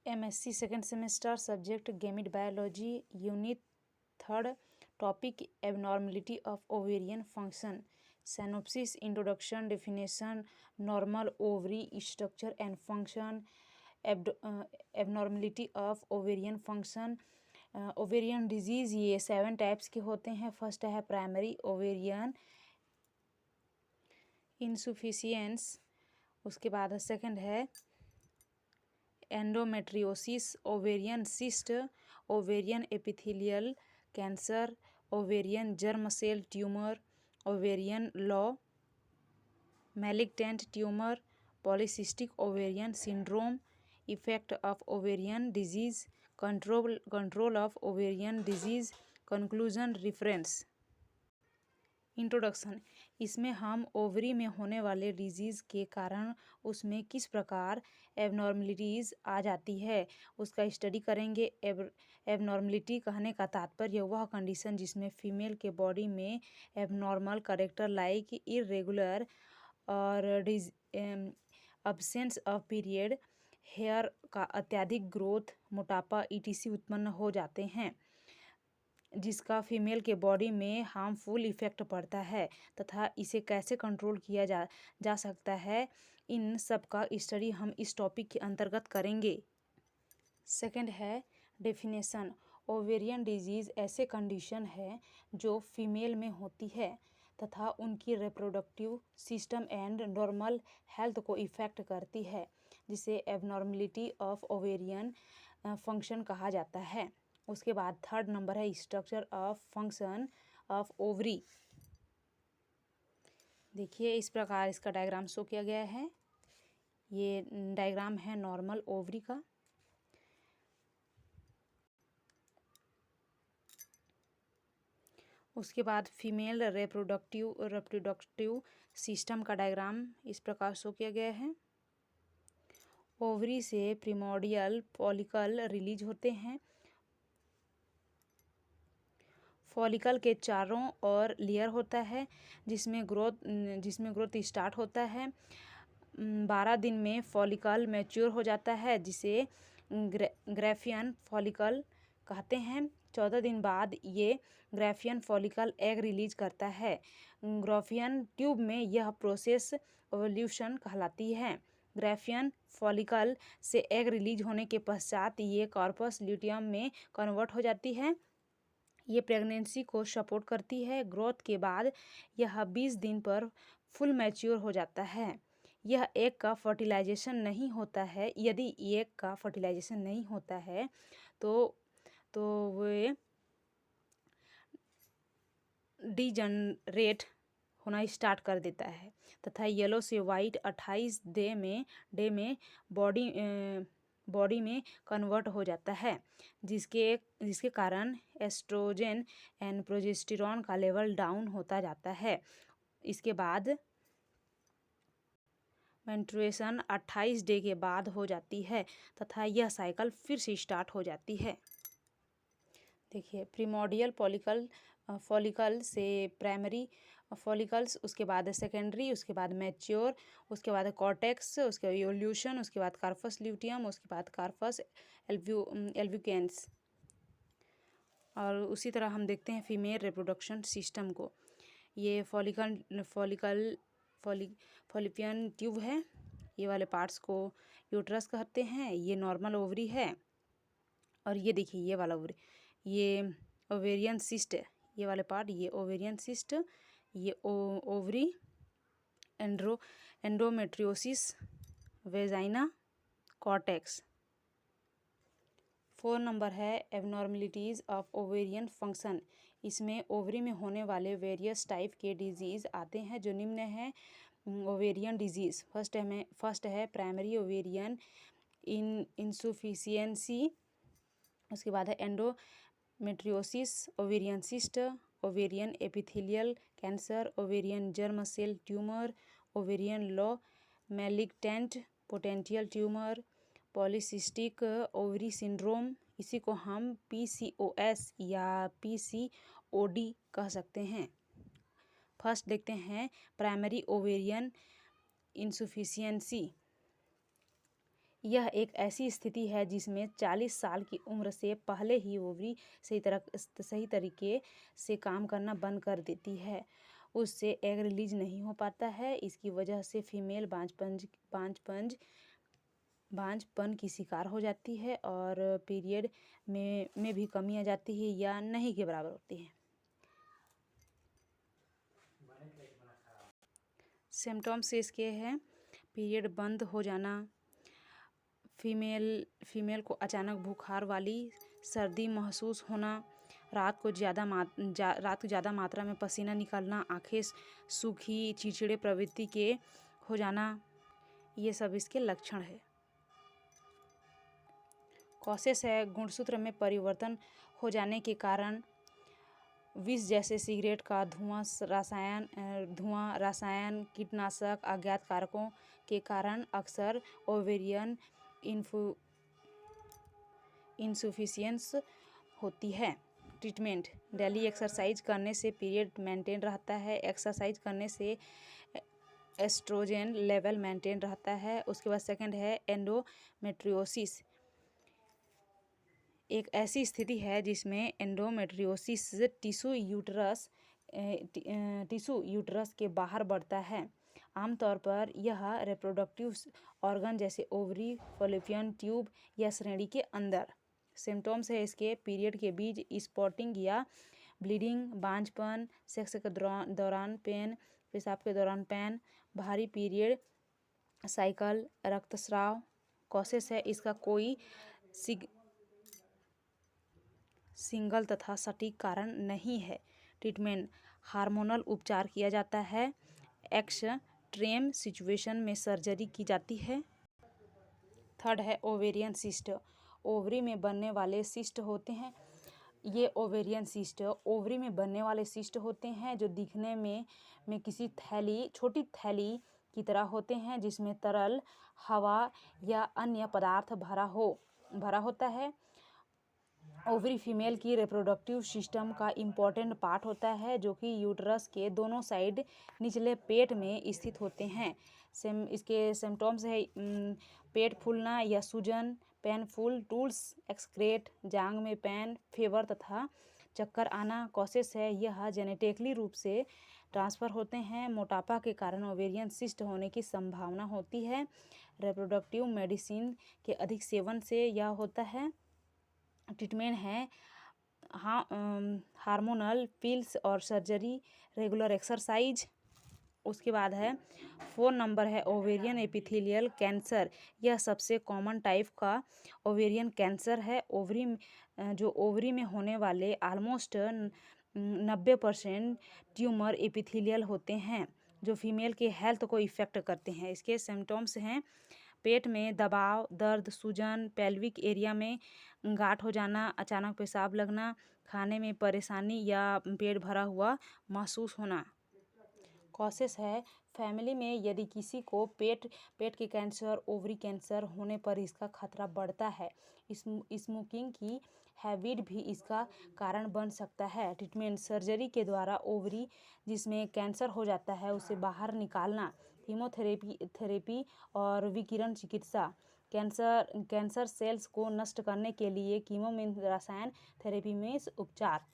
MSc second semester subject gamete biology unit 3 topic abnormality of ovarian function synopsis introduction definition normal ovary structure and function abnormality of ovarian function. Ovarian disease ये 7 types के होते हैं। First है primary ovarian इंसुफिशियंस, उसके बाद second है endometriosis, ovarian cyst, ovarian epithelial cancer, ovarian germ cell tumour, ovarian low malignant tumour, polycystic ovarian syndrome, effect of ovarian disease, control of ovarian disease, conclusion reference. Introduction, इसमें हम ovary में होने वाले disease के कारण उसमें किस प्रकार एबनॉर्मलिटीज़ आ जाती है उसका स्टडी करेंगे। एबनॉर्मलिटी कहने का तात्पर्य वह कंडीशन जिसमें फीमेल के बॉडी में एबनॉर्मल करेक्टर लाइक इरेगुलर और अब्सेंस ऑफ पीरियड, हेयर का अत्यधिक ग्रोथ, मोटापा ईटीसी उत्पन्न हो जाते हैं जिसका फीमेल के बॉडी में हार्मफुल इफ़ेक्ट पड़ता है तथा इसे कैसे कंट्रोल किया जा सकता है, इन सब का स्टडी हम इस टॉपिक के अंतर्गत करेंगे। सेकंड है डेफिनेशन। ओवेरियन डिजीज़ ऐसे कंडीशन है जो फीमेल में होती है तथा उनकी reproductive system and normal health को इफ़ेक्ट करती है, जिसे एबनॉर्मलिटी ऑफ ओवेरियन फंक्शन कहा जाता है। उसके बाद थर्ड नंबर है structure of function of ovary. देखिए इस प्रकार इसका डायग्राम शो किया गया है। ये डायग्राम है नॉर्मल ओवरी का। उसके बाद फीमेल रिप्रोडक्टिव सिस्टम का डायग्राम इस प्रकार शो किया गया है। ओवरी से प्रिमोर्डियल फॉलिकल रिलीज होते हैं। फॉलिकल के चारों ओर लेयर होता है जिसमें ग्रोथ स्टार्ट होता है। 12 दिन में फॉलिकल मैच्योर हो जाता है जिसे ग्राफियन फॉलिकल कहते हैं। 14 दिन बाद ये ग्राफियन फॉलिकल एग रिलीज करता है। ग्राफियन ट्यूब में यह प्रोसेस ओवल्यूशन कहलाती है। ग्राफियन फॉलिकल से एग रिलीज होने के पश्चात ये कॉर्पस ल्यूटियम में कन्वर्ट हो जाती है। ये प्रेगनेंसी को सपोर्ट करती है। ग्रोथ के बाद यह 20 दिन पर फुल मैच्योर हो जाता है। यह एग का फर्टिलाइजेशन नहीं होता है। यदि एग का फर्टिलाइजेशन नहीं होता है तो वे डीजनरेट होना स्टार्ट कर देता है तथा येलो से वाइट 28 डे में बॉडी में कन्वर्ट हो जाता है, जिसके कारण एस्ट्रोजन एंड प्रोजेस्टेरॉन का लेवल डाउन होता जाता है। इसके बाद मेंस्ट्रुएशन 28 डे के बाद हो जाती है तथा यह साइकिल फिर से स्टार्ट हो जाती है। देखिए प्रिमोर्डियल फॉलिकल से प्राइमरी फॉलिकल्स, उसके बाद सेकेंडरी, उसके बाद मैच्योर, उसके बाद कॉर्टेक्स, उसके बाद एवोल्यूशन, उसके बाद कार्पस ल्यूटियम, उसके बाद कार्पस एल्ब्यूकेंस। और उसी तरह हम देखते हैं फीमेल रिप्रोडक्शन सिस्टम को। ये फॉलिपियन ट्यूब है। ये वाले पार्ट्स को यूट्रस कहते हैं। ये नॉर्मल ओवरी है। और ये देखिए ये वाला ओवरी, ये ओवेरियन सिस्ट है। ये वाले पार्ट ये ओवेरियन सिस्ट, ये ovary, endometriosis, vagina, cortex. 4 number है एबनॉर्मलिटीज़ ऑफ ओवेरियन फंक्शन। इसमें ओवरी में होने वाले वेरियस टाइप के डिजीज़ आते हैं जो निम्न है ओवेरियन डिजीज़। फर्स्ट है प्राइमरी ओवेरियन इंसुफिशियंसी, उसके बाद है endometriosis, ovarian cyst, ovarian epithelial cancer, ovarian germ cell tumour, ovarian low malignant potential tumour, polycystic ovary syndrome. इसी को हम PCOS या PCOD कह सकते हैं। फर्स्ट देखते हैं प्राइमरी ओवेरियन इंसुफिशियंसी। यह एक ऐसी स्थिति है जिसमें 40 साल की उम्र से पहले ही ओवरी सही तरीके से काम करना बंद कर देती है। उससे एग रिलीज नहीं हो पाता है। इसकी वजह से फीमेल बांझपन की शिकार हो जाती है और पीरियड में भी कमी आ जाती है या नहीं के बराबर होती है। सिम्टम्स इसके हैं पीरियड बंद हो जाना, फीमेल को अचानक बुखार वाली सर्दी महसूस होना, रात को ज़्यादा मात्रा में पसीना निकलना, आंखें सूखी चिड़चिड़े प्रवृत्ति के हो जाना, ये सब इसके लक्षण है। कॉसेस है गुणसूत्र में परिवर्तन हो जाने के कारण, विष जैसे सिगरेट का धुआं, रसायन, कीटनाशक, अज्ञात कारकों के कारण अक्सर ओवेरियन इनसफिशियंस होती है। ट्रीटमेंट, डेली एक्सरसाइज करने से पीरियड मेंटेन रहता है। एक्सरसाइज करने से एस्ट्रोजन लेवल मेंटेन रहता है। उसके बाद सेकंड है एंडोमेट्रियोसिस। एक ऐसी स्थिति है जिसमें एंडोमेट्रियोसिस टिश्यू यूट्रस के बाहर बढ़ता है। आमतौर पर यह रिप्रोडक्टिव ऑर्गन जैसे ओवरी, फॉलोपियन ट्यूब या श्रेणी के अंदर। सिम्टम्स है इसके पीरियड के बीच स्पॉटिंग या ब्लीडिंग, बांझपन, सेक्स के दौरान पेन, पेशाब के दौरान पेन, भारी पीरियड साइकिल, रक्तस्राव। कॉसेस है इसका कोई सिंगल तथा सटीक कारण नहीं है। ट्रीटमेंट, हार्मोनल उपचार किया जाता है। एक्सट्रीम सिचुएशन में सर्जरी की जाती है। थर्ड है ओवेरियन सिस्ट। ओवरी में बनने वाले सिस्ट होते हैं। ये ओवेरियन सिस्ट ओवरी में बनने वाले सिस्ट होते हैं जो दिखने में किसी छोटी थैली की तरह होते हैं जिसमें तरल, हवा या अन्य पदार्थ भरा होता है। ओवरी फीमेल की रिप्रोडक्टिव सिस्टम का इम्पॉर्टेंट पार्ट होता है जो कि यूट्रस के दोनों साइड निचले पेट में स्थित होते हैं। इसके सिम्टम्स है पेट फूलना या सूजन, पेनफुल टूल्स एक्सक्रेट, जांग में पेन, फीवर तथा चक्कर आना। कॉसेस है यह जेनेटिकली रूप से ट्रांसफ़र होते हैं। मोटापा के कारण ओवेरियन सिस्ट होने की संभावना होती है। रिप्रोडक्टिव मेडिसिन के अधिक सेवन से यह होता है। ट्रीटमेंट है हार्मोनल पिल्स और सर्जरी, रेगुलर एक्सरसाइज। उसके बाद है 4 नंबर है ओवेरियन एपिथेलियल कैंसर। यह सबसे कॉमन टाइप का ओवेरियन कैंसर है। ओवरी में होने वाले ऑलमोस्ट 90% ट्यूमर एपिथेलियल होते हैं जो फीमेल के हेल्थ को इफ़ेक्ट करते हैं। इसके सिम्टम्स हैं पेट में दबाव, दर्द, सूजन, पेल्विक एरिया में गांठ हो जाना, अचानक पेशाब लगना, खाने में परेशानी या पेट भरा हुआ महसूस होना। कॉसेस है फैमिली में यदि किसी को पेट के कैंसर, ओवरी कैंसर होने पर इसका खतरा बढ़ता है। स्मोकिंग की हैबिट भी इसका कारण बन सकता है। ट्रीटमेंट, सर्जरी के द्वारा ओवरी जिसमें कैंसर हो जाता है उसे बाहर निकालना, कीमोथेरेपी और विकिरण चिकित्सा। कैंसर सेल्स को नष्ट करने के लिए कीमो में रसायन थेरेपी में उपचार।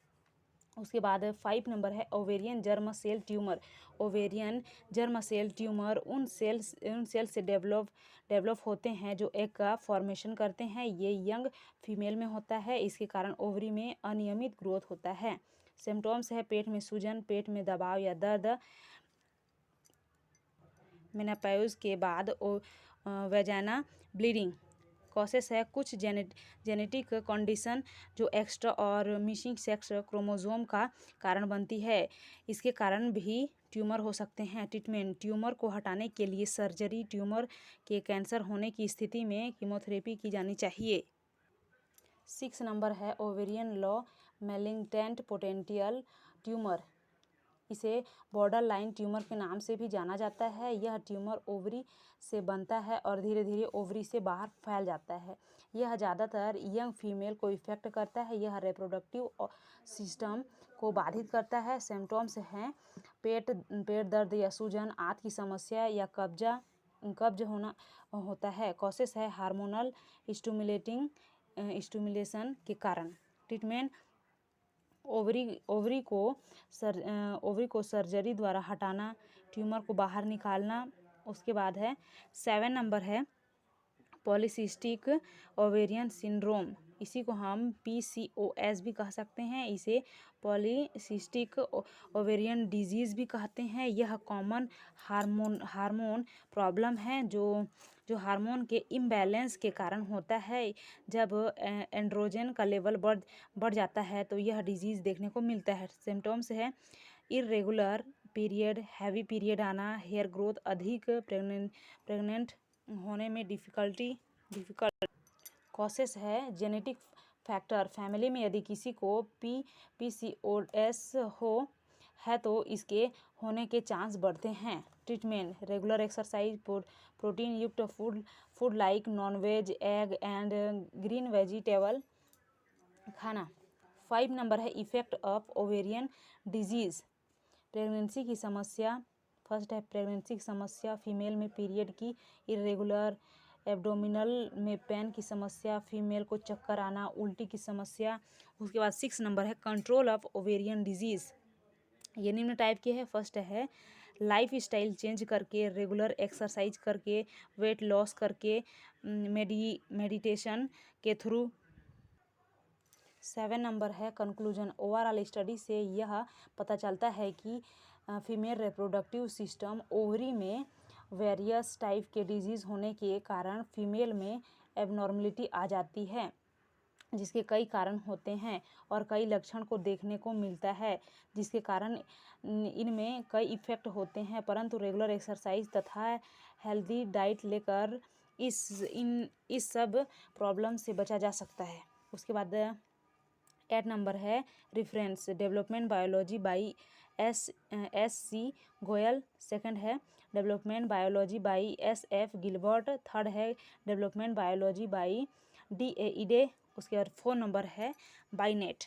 उसके बाद 5 नंबर है ovarian germ cell tumour. Ovarian germ cell tumour उन सेल से डेवलप होते हैं जो एग का फॉर्मेशन करते हैं। ये यंग फीमेल में होता है। इसके कारण ओवरी में अनियमित ग्रोथ होता है। सिम्टम्स है पेट में सूजन, पेट में दबाव या दर्द, मेनोपॉज के बाद वेजाना ब्लीडिंग। कॉसेस है कुछ जेनेटिक कंडीशन जो एक्स्ट्रा और मिसिंग सेक्स क्रोमोसोम का कारण बनती है। इसके कारण भी ट्यूमर हो सकते हैं। ट्रीटमेंट, ट्यूमर को हटाने के लिए सर्जरी, ट्यूमर के कैंसर होने की स्थिति में कीमोथेरेपी की जानी चाहिए। 6 नंबर है ओवेरियन लो मैलिग्नेंट पोटेंशियल ट्यूमर। इसे बॉर्डर लाइन ट्यूमर के नाम से भी जाना जाता है। यह ट्यूमर ओवरी से बनता है और धीरे धीरे ओवरी से बाहर फैल जाता है। यह ज़्यादातर यंग फीमेल को इफ़ेक्ट करता है। यह रिप्रोडक्टिव सिस्टम को बाधित करता है। सिम्टम्स हैं पेट दर्द या सूजन, आंत की समस्या या कब्ज होना होता है। कॉसेस है हार्मोनल स्टिमुलेशन के कारण। ट्रीटमेंट ओवरी को सर्जरी द्वारा हटाना, ट्यूमर को बाहर निकालना। उसके बाद है 7 नंबर है पॉलीसिस्टिक ओवेरियन सिंड्रोम। इसी को हम PCOS भी कह सकते हैं। इसे पॉलीसिस्टिक ओवेरियन डिजीज़ भी कहते हैं। यह कॉमन हार्मोन प्रॉब्लम है जो हार्मोन के इम्बैलेंस के कारण होता है। जब एंड्रोजन का लेवल बढ़ जाता है तो यह डिजीज़ देखने को मिलता है। सिम्टम्स है इरेगुलर पीरियड, हैवी पीरियड आना, हेयर ग्रोथ अधिक, प्रेग्नेंट होने में डिफ़िकल्ट। कॉसेस है जेनेटिक फैक्टर। फैमिली में यदि किसी को PCOS है तो इसके होने के चांस बढ़ते हैं। ट्रीटमेंट रेगुलर एक्सरसाइज, प्रोटीन युक्त food like non veg, egg and green vegetable खाना। 5 नंबर है effect of ovarian disease. Pregnancy की समस्या। फर्स्ट है प्रेगनेंसी की समस्या, फीमेल में पीरियड की इरेगुलर, एब्डोमिनल में पेन की समस्या, फीमेल को चक्कर आना, उल्टी की समस्या। उसके बाद 6 नंबर है कंट्रोल ऑफ ओवेरियन डिजीज़। ये निम्न टाइप के है। फर्स्ट है लाइफ स्टाइल चेंज करके, रेगुलर एक्सरसाइज करके, वेट लॉस करके, मेडिटेशन के थ्रू। 7 नंबर है कंक्लूजन। ओवरऑल स्टडी से यह पता चलता है कि फीमेल रिप्रोडक्टिव सिस्टम ओवरी में वेरियस टाइप के डिजीज़ होने के कारण फीमेल में एबनॉर्मलिटी आ जाती है, जिसके कई कारण होते हैं और कई लक्षण को देखने को मिलता है, जिसके कारण इनमें कई इफ़ेक्ट होते हैं। परंतु रेगुलर एक्सरसाइज तथा हेल्दी डाइट लेकर इस सब प्रॉब्लम से बचा जा सकता है। उसके बाद 8 नंबर है reference development biology by SC Goyal. Second है development biology by SF Gilbert. Third है development biology by DA Ede. उसके बाद 4 नंबर है बाईनेट।